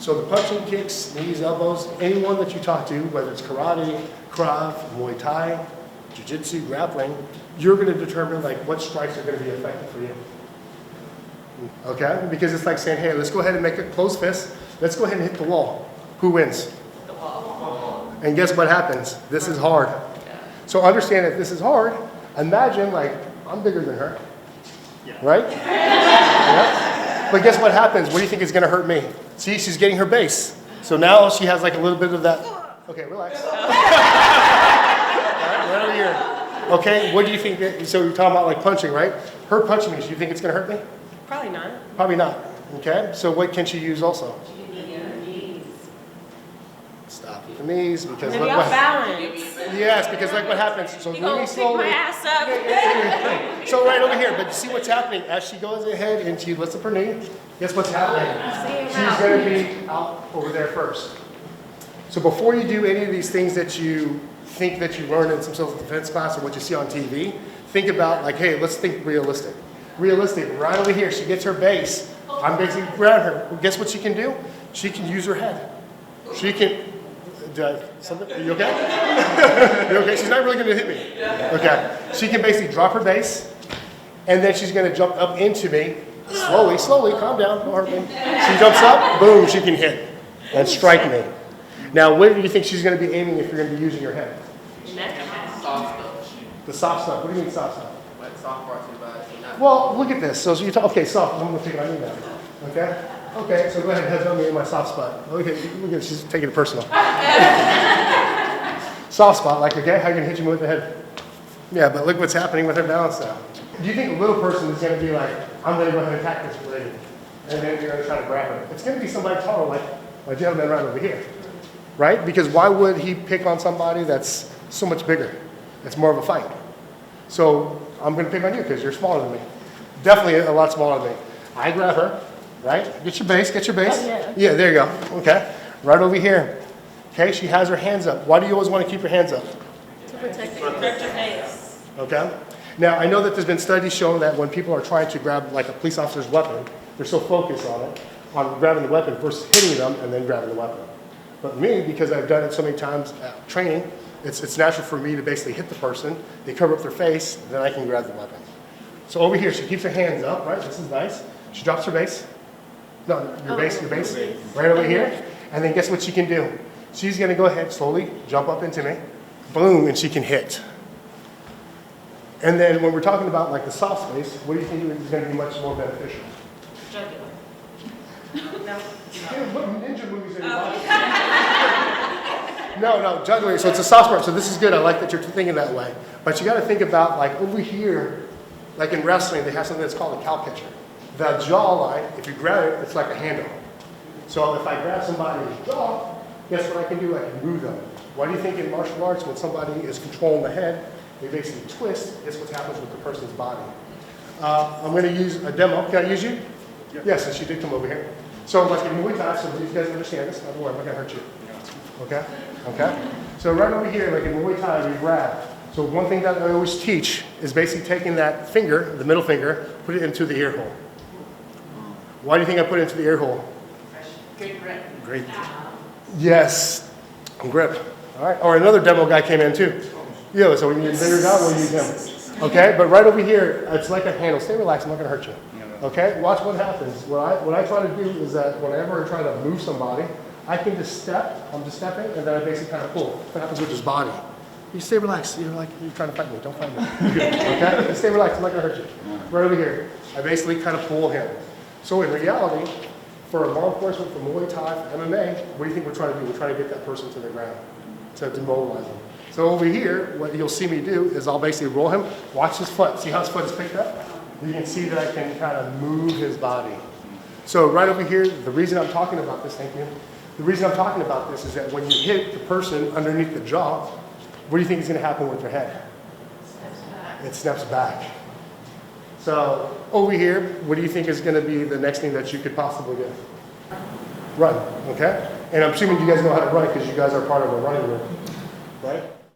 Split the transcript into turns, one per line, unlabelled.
So the punching, kicks, knees, elbows, anyone that you talk to, whether it's karate, Krav, Muay Thai, jiu-jitsu, grappling, you're going to determine like what strikes are going to be effective for you. Okay? Because it's like saying, hey, let's go ahead and make a closed fist. Let's go ahead and hit the wall. Who wins?
The wall.
And guess what happens? This is hard. So understand that this is hard. Imagine like, I'm bigger than her. Right? Yeah. But guess what happens? What do you think is going to hurt me? See, she's getting her base. So now she has like a little bit of that. Okay, relax. All right, right over here. Okay, what do you think? So you're talking about like punching, right? Her punching me, do you think it's going to hurt me?
Probably not.
Probably not. Okay, so what can she use also? Stop with the knees, because
Maybe
look
I'll
what
balance.
yes, because look what happens. So
You gonna
really
pick
slowly.
my ass up.
So right over here, but see what's happening as she goes ahead and she lifts up her knee. Guess what's happening? She's going to be out over there first. So before you do any of these things that you think that you learned in some self-defense class or what you see on TV, think about like, hey, let's think realistic. Realistic, right over here, she gets her base. I'm basically around her. Well, guess what she can do? She can use her head. She can, something, are you okay? You okay? She's not really going to hit me. Okay. She can basically drop her base, and then she's going to jump up into me. Slowly, slowly, calm down, don't hurt me. She jumps up, boom, she can hit and strike me. Now, where do you think she's going to be aiming if you're going to be using your head?
Soft stuff.
The soft stuff. What do you mean soft stuff?
Like soft parts of your body.
Well, look at this. So you talk, okay, soft. I'm going to take it on you now. Okay? Okay, so go ahead and head on me in my soft spot. Okay, look at it. She's taking it personal. Soft spot, like, okay, how are you going to hit you with the head? Yeah, but look what's happening with her balance now. Do you think a little person is going to be like, I'm going to go ahead and attack this lady, and then you're going to try to grab her? It's going to be somebody taller, like my gentleman right over here, right? Because why would he pick on somebody that's so much bigger? It's more of a fight. So I'm going to pick on you because you're smaller than me. Definitely a lot smaller than me. I grab her, right? Get your base, get your base.
Oh, yeah.
Yeah, there you go. Okay, right over here. Okay, she has her hands up. Why do you always want to keep your hands up?
To protect your face.
Okay. Now, I know that there's been studies showing that when people are trying to grab like a police officer's weapon, they're so focused on it, on grabbing the weapon versus hitting them and then grabbing the weapon. But me, because I've done it so many times at training, it's natural for me to basically hit the person, they cover up their face, then I can grab the weapon. So over here, she keeps her hands up, right? This is nice. She drops her base. No, your base, right over here. And then guess what she can do? She's gonna go ahead, slowly jump up into me, boom, and she can hit. And then when we're talking about like the soft space, what do you think is going to be much more beneficial?
Jugular.
Yeah, what ninja movies are you watching? No, juggling. So it's a soft part. So this is good. I like that you're thinking that way. But you got to think about like over here, like in wrestling, they have something that's called a cow catcher. The jawline, if you grab it, it's like a handle. So if I grab somebody's jaw, guess what I can do? I can move them. Why do you think in martial arts, when somebody is controlling the head, they basically twist, guess what happens with the person's body? I'm going to use a demo. Can I use you? Yep. Yes, and she did come over here. So like in Muay Thai, so these guys understand this. Don't worry, I'm not going to hurt you. Okay? Okay? So right over here, like in Muay Thai, we grab. So one thing that I always teach is basically taking that finger, the middle finger, put it into the ear hole. Why do you think I put it into the ear hole?
Good grip.
Great. Yes. Grip. All right. Or another demo guy came in too. Yeah, so we need a bigger guy, we'll use him. Okay, but right over here, it's like a handle. Stay relaxed, I'm not gonna hurt you. Okay, watch what happens. What I try to do is that whenever I try to move somebody, I can just step, I'm just stepping, and then I basically kind of pull. What happens with his body? You stay relaxed, you're like, you're trying to fight me, don't fight me. Okay, just stay relaxed, I'm not gonna hurt you. Right over here, I basically kind of pull him. So in reality, for law enforcement, for Muay Thai, for MMA, what do you think we're trying to do? We're trying to get that person to the ground, to demobilize him. So over here, what you'll see me do is I'll basically roll him, watch his foot. See how his foot is picked up? You can see that I can kind of move his body. So right over here, the reason I'm talking about this, thank you. The reason I'm talking about this is that when you hit the person underneath the jaw, what do you think is going to happen with their head? It snaps back. So over here, what do you think is going to be the next thing that you could possibly do? Run, okay? And I'm assuming you guys know how to run because you guys are part of a running group, right?